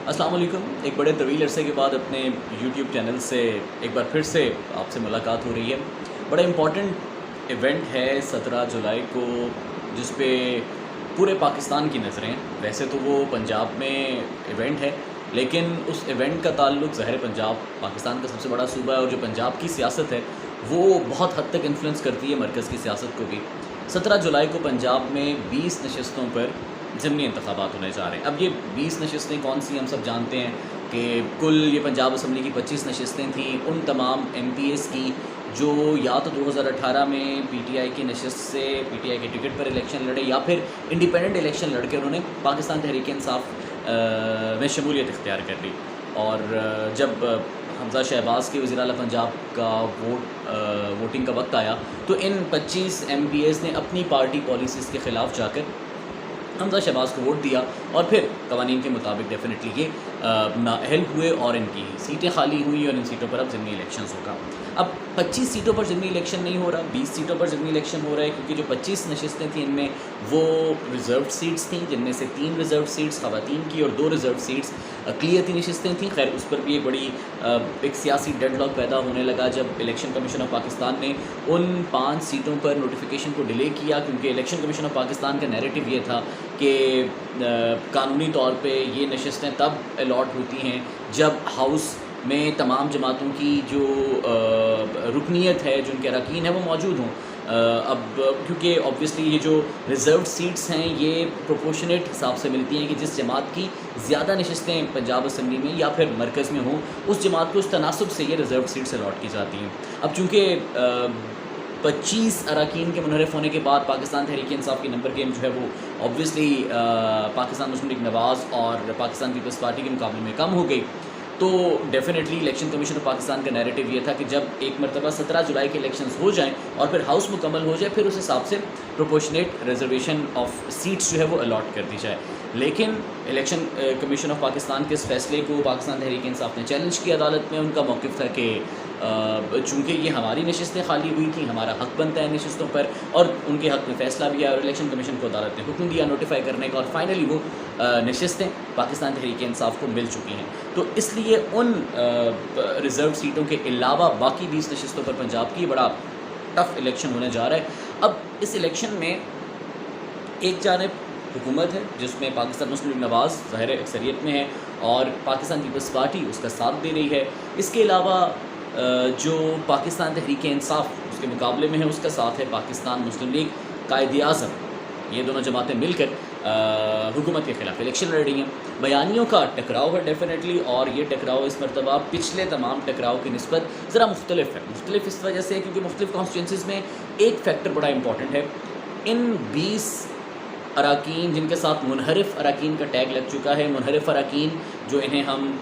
السلام علیکم. ایک بڑے طویل عرصے کے بعد اپنے یوٹیوب چینل سے ایک بار پھر سے آپ سے ملاقات ہو رہی ہے. بڑا امپورٹنٹ ایونٹ ہے 17 جولائی کو جس پہ پورے پاکستان کی نظریں. ویسے تو وہ پنجاب میں ایونٹ ہے لیکن اس ایونٹ کا تعلق ظاہر پنجاب پاکستان کا سب سے بڑا صوبہ ہے اور جو پنجاب کی سیاست ہے وہ بہت حد تک انفلوئنس کرتی ہے مرکز کی سیاست کو بھی. 17 جولائی کو پنجاب میں 20 نشستوں پر ضمنی انتخابات ہونے جا رہے ہیں. اب یہ 20 نشستیں کون سی ہم سب جانتے ہیں کہ کل یہ پنجاب اسمبلی کی 25 نشستیں تھیں. ان تمام ایم پی ایس کی جو یا تو 2018 میں پی ٹی آئی کی نشست سے پی ٹی آئی کے ٹکٹ پر الیکشن لڑے یا پھر انڈیپینڈنٹ الیکشن لڑ کے انہوں نے پاکستان تحریک انصاف میں شمولیت اختیار کر لی. اور جب حمزہ شہباز کے وزیر اعلیٰ پنجاب کا ووٹنگ کا وقت آیا تو ان 25 ایم پی ایس نے اپنی پارٹی پالیسیز کے خلاف جا کر حمزہ شہباز کو ووٹ دیا اور پھر قوانین کے مطابق ڈیفینیٹلی یہ نااہل ہوئے اور ان کی سیٹیں خالی ہوئی اور ان سیٹوں پر اب ضمنی الیکشنز ہوگا. اب 25 سیٹوں پر ضمنی الیکشن نہیں ہو رہا, 20 سیٹوں پر ضمنی الیکشن ہو رہا ہے کیونکہ جو 25 نشستیں تھیں ان میں وہ ریزروڈ سیٹس تھیں جن میں سے 3 ریزروڈ سیٹس خواتین کی اور 2 ریزروڈ سیٹس اقلیتی نشستیں تھیں. خیر اس پر بھی ایک بڑی ایک سیاسی ڈیڈ لاک پیدا ہونے لگا جب الیکشن کمیشن آف پاکستان نے ان 5 سیٹوں پر نوٹیفیکیشن کو ڈیلے کیا کیونکہ الیکشن کمیشن آف پاکستان کا نیریٹو یہ تھا کہ قانونی طور پہ یہ نشستیں تب الاٹ ہوتی ہیں جب ہاؤس میں تمام جماعتوں کی جو رکنیت ہے جو ان کے اراکین ہیں وہ موجود ہوں. اب کیونکہ آبویسلی یہ جو ریزروڈ سیٹس ہیں یہ پروپورشنیٹ حساب سے ملتی ہیں کہ جس جماعت کی زیادہ نشستیں پنجاب اسمبلی میں یا پھر مرکز میں ہوں اس جماعت کو اس تناسب سے یہ ریزروڈ سیٹس الاٹ کی جاتی ہیں. اب چونکہ 25 اراکین کے منحرف ہونے کے بعد پاکستان تحریک انصاف کی نمبر گیم جو ہے وہ آبویسلی پاکستان مسلم لیگ نواز اور پاکستان پیپلز پارٹی کے مقابلے میں کم ہو گئی. تو definitely election commission of Pakistan کا نیریٹو یہ تھا کہ جب ایک مرتبہ 17 جولائی کے الیکشنز ہو جائیں اور پھر ہاؤس مکمل ہو جائے پھر اس حساب سے پروپورشنیٹ ریزرویشن آف سیٹس جو ہے وہ الاٹ کر دی جائے. لیکن الیکشن کمیشن آف پاکستان کے اس فیصلے کو پاکستان تحریک انصاف نے چیلنج کیا عدالت میں. ان کا موقف تھا کہ چونکہ یہ ہماری نشستیں خالی ہوئی تھیں ہمارا حق بنتا ہے نشستوں پر اور ان کے حق میں فیصلہ بھی آیا اور الیکشن کمیشن کو عدالت نے حکم دیا نوٹیفائی کرنے کا اور فائنلی وہ نشستیں پاکستان تحریک انصاف کو مل چکی ہیں. تو اس لیے ان ریزرو سیٹوں کے علاوہ باقی 20 نشستوں پر پنجاب کی بڑا ٹف الیکشن ہونے جا رہا ہے. اب اس الیکشن میں ایک جانب حکومت ہے جس میں پاکستان مسلم لیگ نواز ظاہر اکثریت میں ہے اور پاکستان پیپلز پارٹی اس کا ساتھ دے رہی ہے. اس کے علاوہ جو پاکستان تحریک انصاف اس کے مقابلے میں ہے اس کا ساتھ ہے پاکستان مسلم لیگ قائد اعظم. یہ دونوں جماعتیں مل کر حکومت کے خلاف الیکشن لڑ رہی ہیں. بیانیوں کا ٹکراؤ ہے ڈیفینیٹلی اور یہ ٹکراؤ اس مرتبہ پچھلے تمام ٹکراؤ کی نسبت ذرا مختلف ہے. مختلف اس وجہ سے کیونکہ مختلف کانسٹیٹوئنسیز میں ایک فیکٹر بڑا امپورٹنٹ ہے. ان 20 اراکین جن کے ساتھ منحرف اراکین کا ٹیگ لگ چکا ہے, منحرف اراکین جو انہیں ہم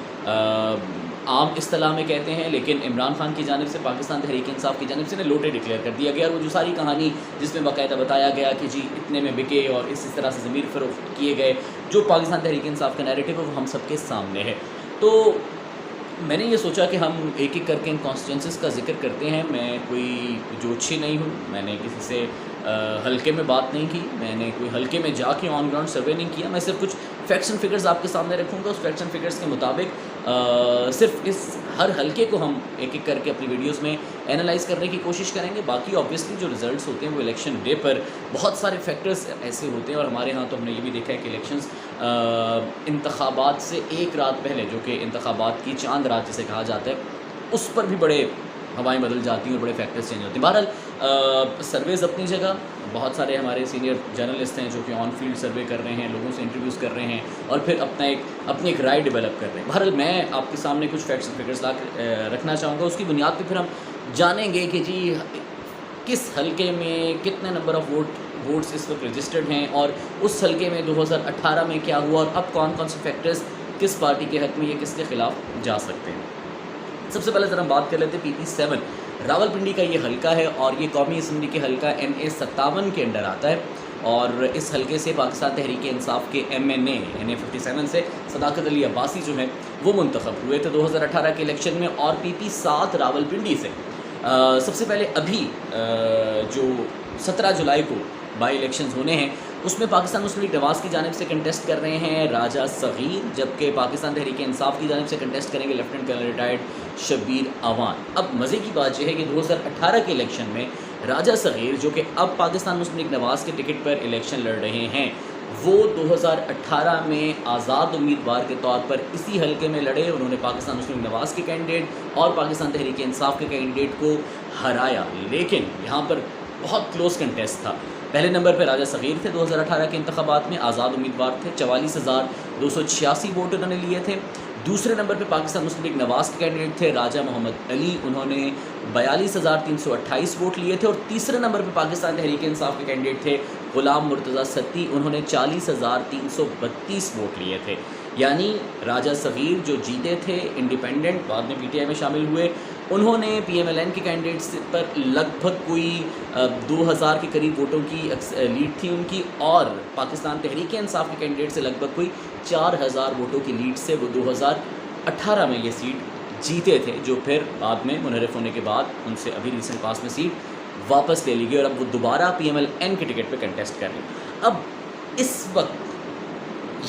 عام اصطلاح میں کہتے ہیں لیکن عمران خان کی جانب سے پاکستان تحریک انصاف کی جانب سے لوٹے ڈکلیئر کر دیا گیا. اور وہ جو ساری کہانی جس میں باقاعدہ بتایا گیا کہ جی اتنے میں بکے اور اس طرح سے ضمیر فروخت کیے گئے جو پاکستان تحریک انصاف کا نیریٹو ہے وہ ہم سب کے سامنے ہے. تو میں نے یہ سوچا کہ ہم ایک ایک کر کے ان کانسٹیٹوئنسیز کا ذکر کرتے ہیں. میں کوئی جوتشی نہیں ہوں, میں نے کسی سے حلقے میں بات نہیں کی, میں نے کوئی حلقے میں جا کے آن گراؤنڈ سروے نہیں کیا. میں صرف کچھ فیکٹس اینڈ فگرز آپ کے سامنے رکھوں گا. اس فیکٹس اینڈ فگرز کے مطابق صرف اس ہر حلقے کو ہم ایک ایک کر کے اپنی ویڈیوز میں اینالائز کرنے کی کوشش کریں گے. باقی آبویسلی جو ریزلٹس ہوتے ہیں وہ الیکشن ڈے پر بہت سارے فیکٹرز ایسے ہوتے ہیں اور ہمارے ہاں تو ہم نے یہ بھی دیکھا ہے کہ الیکشنز انتخابات سے ایک رات پہلے جو کہ انتخابات کی چاند رات جسے کہا جاتا ہے اس پر بھی بڑے ہوائیں بدل جاتی ہیں اور بڑے فیکٹرز چینج ہوتے ہیں. بہرحال سرویز اپنی جگہ, بہت سارے ہمارے سینئر جرنلسٹ ہیں جو کہ آن فیلڈ سروے کر رہے ہیں, لوگوں سے انٹرویوز کر رہے ہیں اور پھر اپنی ایک رائے ڈیولپ کر رہے ہیں. بہرحال میں آپ کے سامنے کچھ فیکٹس اینڈ فگرز رکھنا چاہوں گا. اس کی بنیاد پہ پھر ہم جانیں گے کہ جی کس حلقے میں کتنے نمبر آف ووٹس اس وقت رجسٹرڈ ہیں اور اس حلقے میں 2018 میں کیا ہوا اور اب کون کون سے فیکٹرز کس پارٹی کے حق میں یا کس کے خلاف جا سکتے ہیں. سب سے پہلے ذرا ہم بات کر لیتے ہیں PP7 راول پنڈی کا یہ حلقہ ہے اور یہ قومی اسمبلی کے حلقہ NA57 کے انڈر آتا ہے. اور اس حلقے سے پاکستان تحریک انصاف کے MNA NA57 سے صداقت علی عباسی جو ہیں وہ منتخب ہوئے تھے 2018 کے الیکشن میں. اور PP7 راول پنڈی سے سب سے پہلے ابھی جو 17 جولائی کو بائی الیکشنز ہونے ہیں اس میں پاکستان مسلم لیگ نواز کی جانب سے کنٹیسٹ کر رہے ہیں راجہ صغیر، جبکہ پاکستان تحریک انصاف کی جانب سے کنٹیسٹ کریں گے lieutenant colonel retired Shabbir Awan. اب مزے کی بات یہ ہے کہ 2018 کے الیکشن میں راجہ صغیر، جو کہ اب پاکستان مسلم لیگ نواز کے ٹکٹ پر الیکشن لڑ رہے ہیں، وہ 2018 میں آزاد امیدوار کے طور پر اسی حلقے میں لڑے۔ انہوں نے پاکستان مسلم لیگ نواز کے کینڈیڈیٹ اور پاکستان تحریک انصاف کے کینڈیڈیٹ کو ہرایا، لیکن یہاں پر بہت کلوز کنٹیسٹ تھا۔ پہلے نمبر پہ راجہ صغیر تھے 2018 کے انتخابات میں، آزاد امیدوار تھے، 44,286 ووٹ انہوں نے لیے تھے۔ دوسرے نمبر پہ پاکستان مسلم لیگ نواز کے کینڈیڈیٹ تھے راجہ محمد علی، انہوں نے 42,328 ووٹ لیے تھے۔ اور تیسرے نمبر پہ پاکستان تحریک انصاف کے کینڈیڈیٹ تھے غلام مرتضیٰ ستی، انہوں نے 40,332 ووٹ لیے تھے۔ یعنی راجہ صغیر جو جیتے تھے انڈیپینڈنٹ، بعد میں پی ٹی آئی میں شامل ہوئے، انہوں نے پی ایم ایل این کے کینڈیڈیٹس پر لگ بھگ کوئی 2,000 کے قریب ووٹوں کی لیڈ تھی ان کی، اور پاکستان تحریک انصاف کے کینڈیڈیٹ سے لگ بھگ کوئی 4,000 ووٹوں کی لیڈ سے وہ 2018 میں یہ سیٹ جیتے تھے، جو پھر بعد میں منحرف ہونے کے بعد ان سے ابھی ریسنٹ پاس میں سیٹ واپس لے لی گئی، اور اب وہ دوبارہ پی ایم ایل این کے ٹکٹ پہ کنٹیسٹ کر رہے ہیں۔ اب اس وقت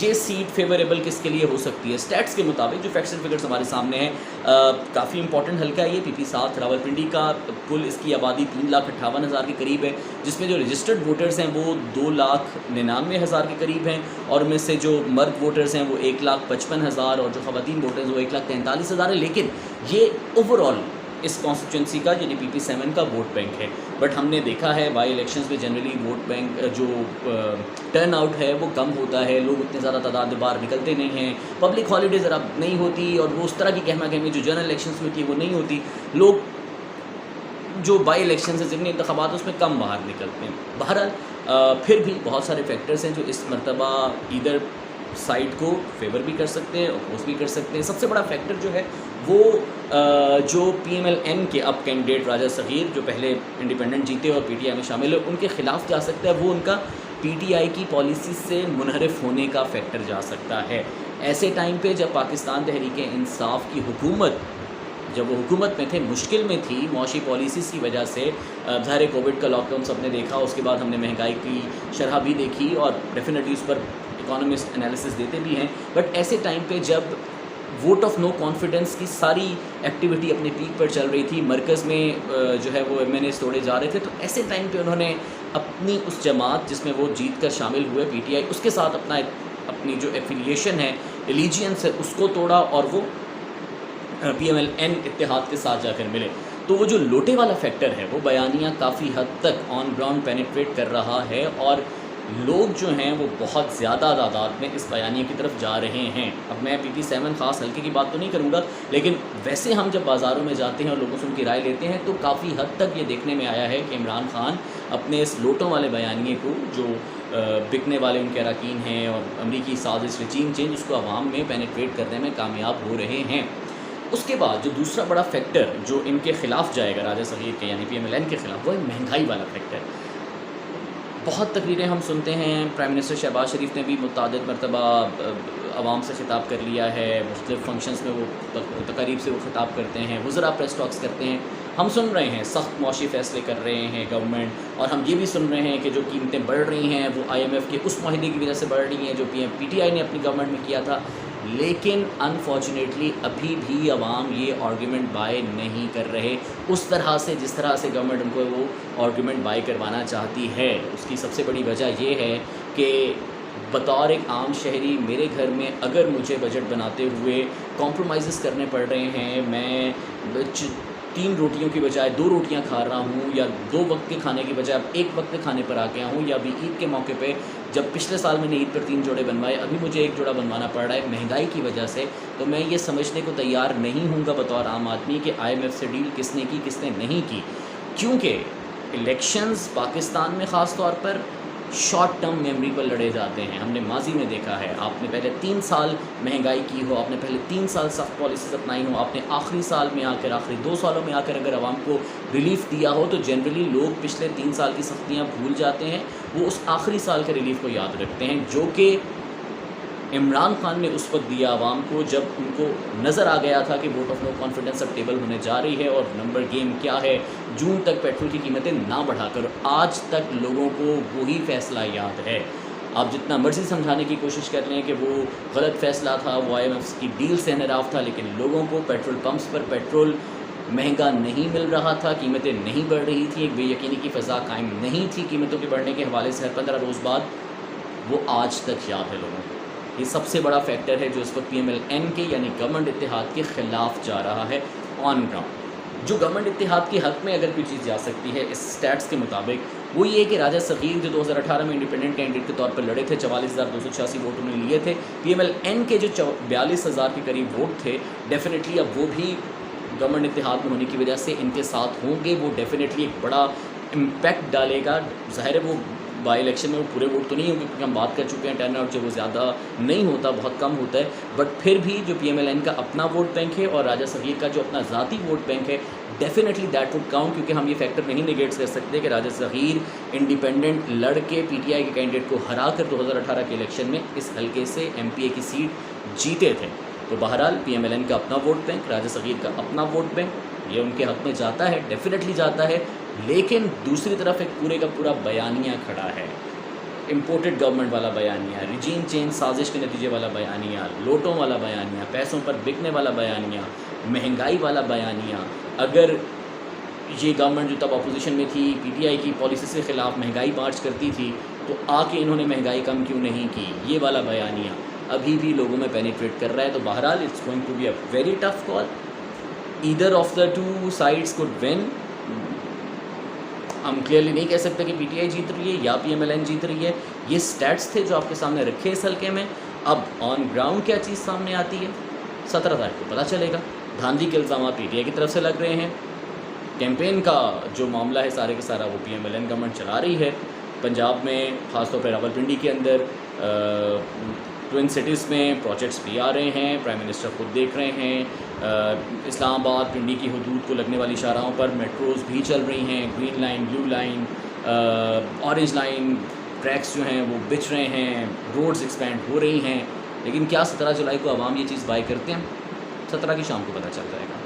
یہ سیٹ فیوریبل کس کے لیے ہو سکتی ہے؟ سٹیٹس کے مطابق جو فیکٹس اینڈ فگرز ہمارے سامنے ہیں، کافی امپورٹنٹ حلقہ ہے یہ پی پی 7 راولپنڈی کا۔ کل اس کی آبادی 3,58,000 کے قریب ہے، جس میں جو رجسٹرڈ ووٹرز ہیں وہ 2,99,000 کے قریب ہیں، اور ان میں سے جو مرد ووٹرز ہیں وہ 1,55,000 اور جو خواتین ووٹرز وہ 1,43,000 ہیں۔ لیکن یہ اوور آل اس کانسٹیٹوئنسی کا یعنی پی پی 7 کا ووٹ بینک ہے، بٹ ہم نے دیکھا ہے بائی الیکشنز میں جنرلی ووٹ بینک جو ٹرن آؤٹ ہے وہ کم ہوتا ہے، لوگ اتنے زیادہ تعداد میں باہر نکلتے نہیں ہیں، پبلک ہالیڈیز ذرا نہیں ہوتی، اور وہ اس طرح کی گہما گہمی جو جنرل الیکشنز میں ہوتی ہے وہ نہیں ہوتی، لوگ جو بائی الیکشنز ہیں ضمنی انتخابات اس میں کم باہر نکلتے ہیں۔ بہرحال پھر بھی بہت سارے فیکٹرز ہیں جو اس مرتبہ ادھر سائڈ کو فیور بھی کر سکتے ہیں، اپوز بھی کر سکتے ہیں۔ سب سے بڑا فیکٹر جو ہے وہ جو پی ایم ایل این کے اب کینڈیڈیٹ راجہ صغیر جو پہلے انڈیپینڈنٹ جیتے اور پی ٹی آئی میں شامل ہے، ان کے خلاف جا سکتا ہے، وہ ان کا پی ٹی آئی کی پالیسی سے منحرف ہونے کا فیکٹر جا سکتا ہے۔ ایسے ٹائم پہ جب پاکستان تحریک انصاف کی حکومت، جب وہ حکومت میں تھے، مشکل میں تھی معاشی پالیسیز کی وجہ سے، ظاہر کووڈ کا لاک ڈاؤن سب نے دیکھا، اس کے بعد ہم نے مہنگائی کی شرح بھی دیکھی، اور ڈیفینیٹلی اس پر اکانومسٹ انالیسس دیتے بھی ہیں، بٹ ایسے ٹائم پہ جب ووٹ آف نو کانفیڈنس کی ساری ایکٹیویٹی اپنے پیک پر چل رہی تھی، مرکز میں جو ہے وہ ایم این ایز توڑے جا رہے تھے، تو ایسے ٹائم پہ انہوں نے اپنی اس جماعت جس میں وہ جیت کر شامل ہوئے پی ٹی آئی، اس کے ساتھ اپنی جو ایفیلیشن ہے، ایلیجینس ہے، اس کو توڑا، اور وہ پی ایم ایل این اتحاد کے ساتھ جا کر ملے۔ تو وہ جو لوٹے والا فیکٹر ہے وہ بیانیہ کافی حد تک آن گراؤنڈ پینیٹریٹ کر رہا ہے، اور لوگ جو ہیں وہ بہت زیادہ تعداد میں اس بیانیے کی طرف جا رہے ہیں۔ اب میں پی پی 7 خاص حلقے کی بات تو نہیں کروں گا، لیکن ویسے ہم جب بازاروں میں جاتے ہیں اور لوگوں سے ان کی رائے لیتے ہیں تو کافی حد تک یہ دیکھنے میں آیا ہے کہ عمران خان اپنے اس لوٹوں والے بیانیے کو، جو بکنے والے ان کے اراکین ہیں اور امریکی سازش رجیم چینج، اس کو عوام میں پینیٹریٹ کرنے میں کامیاب ہو رہے ہیں۔ اس کے بعد جو دوسرا بڑا فیکٹر جو ان کے خلاف جائے گا راجہ صغیر کے یعنی پی ایم ایل این کے خلاف، وہ ہے مہنگائی والا فیکٹر۔ بہت تقریریں ہم سنتے ہیں، پرائم منسٹر شہباز شریف نے بھی متعدد مرتبہ عوام سے خطاب کر لیا ہے، مختلف فنکشنز میں وہ تقاریب سے وہ خطاب کرتے ہیں، وزراء پریس ٹاکس کرتے ہیں، ہم سن رہے ہیں سخت معاشی فیصلے کر رہے ہیں گورنمنٹ، اور ہم یہ بھی سن رہے ہیں کہ جو قیمتیں بڑھ رہی ہیں وہ آئی ایم ایف کے اس معاہدے کی وجہ سے بڑھ رہی ہیں جو پی ٹی آئی نے اپنی گورنمنٹ میں کیا تھا۔ لیکن انفارچونیٹلی ابھی بھی عوام یہ آرگیومنٹ بائی نہیں کر رہے اس طرح سے جس طرح سے گورنمنٹ ان کو وہ آرگیومنٹ بائی کروانا چاہتی ہے۔ اس کی سب سے بڑی وجہ یہ ہے کہ بطور ایک عام شہری میرے گھر میں اگر مجھے بجٹ بناتے ہوئے کمپرومائزز کرنے پڑ رہے ہیں، میں 3 روٹیوں کی بجائے 2 روٹیاں کھا رہا ہوں، یا 2 وقت کے کھانے کی بجائے اب 1 وقت کے کھانے پر آ گیا ہوں، یا ابھی عید کے موقع پہ جب پچھلے سال میں نے عید پر 3 جوڑے بنوائے، ابھی مجھے 1 جوڑا بنوانا پڑ رہا ہے مہنگائی کی وجہ سے، تو میں یہ سمجھنے کو تیار نہیں ہوں گا بطور عام آدمی کہ آئی ایم ایف سے ڈیل کس نے کی کس نے نہیں کی، کیونکہ الیکشنز پاکستان میں خاص طور پر شارٹ ٹرم میموری پر لڑے جاتے ہیں۔ ہم نے ماضی میں دیکھا ہے، آپ نے پہلے 3 سال مہنگائی کی ہو، آپ نے پہلے 3 سال سخت پالیسیز اپنائی ہوں، آپ نے آخری سال میں آ کر آخری 2 سالوں میں آ کر اگر عوام کو ریلیف دیا ہو، تو جنرلی لوگ پچھلے 3 سال کی سختیاں بھول جاتے ہیں، وہ اس آخری سال کے ریلیف کو یاد رکھتے ہیں، جو کہ عمران خان نے اس وقت دیا عوام کو جب ان کو نظر آ گیا تھا کہ ووٹ آف نو کانفیڈنس اب ٹیبل ہونے جا رہی ہے اور نمبر گیم کیا ہے، جون تک پیٹرول کی قیمتیں نہ بڑھا کر۔ آج تک لوگوں کو وہی فیصلہ یاد ہے۔ آپ جتنا مرضی سمجھانے کی کوشش کر لیں کہ وہ غلط فیصلہ تھا، وہ IMF کی ڈیل سے انحراف تھا، لیکن لوگوں کو پیٹرول پمپس پر پیٹرول مہنگا نہیں مل رہا تھا، قیمتیں نہیں بڑھ رہی تھیں، ایک بے یقینی کی فضا قائم نہیں تھی قیمتوں کے بڑھنے کے حوالے سے ہر 15 روز بعد، وہ آج تک یاد ہے لوگوں کو۔ یہ سب سے بڑا فیکٹر ہے جو اس وقت PMLN کے یعنی گورنمنٹ اتحاد کے خلاف جا رہا ہے آن گراؤنڈ۔ جو گورنمنٹ اتحاد کے حق میں اگر کوئی چیز جا سکتی ہے اس سٹیٹس کے مطابق، وہ یہ کہ راجہ صغیر جو 2018 میں انڈیپینڈنٹ کینڈیڈیٹ کے طور پر لڑے تھے، 44,286 ووٹ انہوں نے لیے تھے، PMLN کے جو 42,000 کے قریب ووٹ تھے، ڈیفینیٹلی اب وہ بھی گورنمنٹ اتحاد میں ہونے کی وجہ سے ان کے ساتھ ہوں گے، وہ ڈیفینیٹلی ایک بڑا امپیکٹ ڈالے گا۔ ظاہر ہے وہ بائی الیکشن میں وہ پورے ووٹ تو نہیں ہوں گے کیونکہ ہم بات کر چکے ہیں ٹرن آؤٹ جو وہ زیادہ نہیں ہوتا، بہت کم ہوتا ہے، بٹ پھر بھی جو PMLN کا اپنا ووٹ بینک ہے اور راجہ صغیر کا جو اپنا ذاتی ووٹ بینک ہے، ڈیفینیٹلی دیٹ وڈ کاؤنٹ، کیونکہ ہم یہ فیکٹر نہیں نگیٹ کر سکتے کہ راجہ صغیر انڈیپینڈنٹ لڑ کے PTI کے کینڈیڈیٹ کو ہرا کر 2018 کے الیکشن میں اس حلقے سے MPA کی سیٹ جیتے تھے۔ تو بہرحال PMLN کا اپنا ووٹ بینک، راجہ صغیر کا اپنا ووٹ بینک، یہ ان کے حق میں جاتا ہے، ڈیفینیٹلی جاتا ہے، لیکن دوسری طرف ایک پورے کا پورا بیانیہ کھڑا ہے، امپورٹڈ گورنمنٹ والا بیانیہ، ریجیم چینج سازش کے نتیجے والا بیانیہ، لوٹوں والا بیانیہ، پیسوں پر بکنے والا بیانیہ، مہنگائی والا بیانیہ۔ اگر یہ گورنمنٹ جو تب اپوزیشن میں تھی PTI کی پالیسی کے خلاف مہنگائی مارچ کرتی تھی، تو آ کے انہوں نے مہنگائی کم کیوں نہیں کی، یہ والا بیانیہ ابھی بھی لوگوں میں پینیٹریٹ کر رہا ہے۔ تو بہرحال it's going to be a very tough call, either of the two sides could win. ہم کلیئرلی نہیں کہہ سکتے کہ PTI جیت رہی ہے یا PMLN جیت رہی ہے، یہ سٹیٹس تھے جو آپ کے سامنے رکھے اس حلقے میں۔ اب آن گراؤنڈ کیا چیز سامنے آتی ہے 17 تاریخ کو پتہ چلے گا۔ دھاندلی کے الزامات PTI کی طرف سے لگ رہے ہیں، کیمپین کا جو معاملہ ہے سارے کا سارا وہ PMLN گورنمنٹ چلا رہی ہے۔ پنجاب میں خاص طور پہ راولپنڈی کے اندر ٹوئن سٹیز میں پروجیکٹس بھی آ رہے ہیں، پرائم منسٹر خود دیکھ رہے ہیں۔ اسلام آباد پنڈی کی حدود کو لگنے والی شاہراہوں پر میٹروز بھی چل رہی ہیں، green line, blue line, orange line tracks جو ہیں وہ بچ رہے ہیں، روڈز ایکسپینڈ ہو رہی ہیں۔ لیکن کیا 17 جولائی کو عوام یہ چیز بائی کرتے ہیں؟ 17 کی شام کو پتہ چل جائے گا۔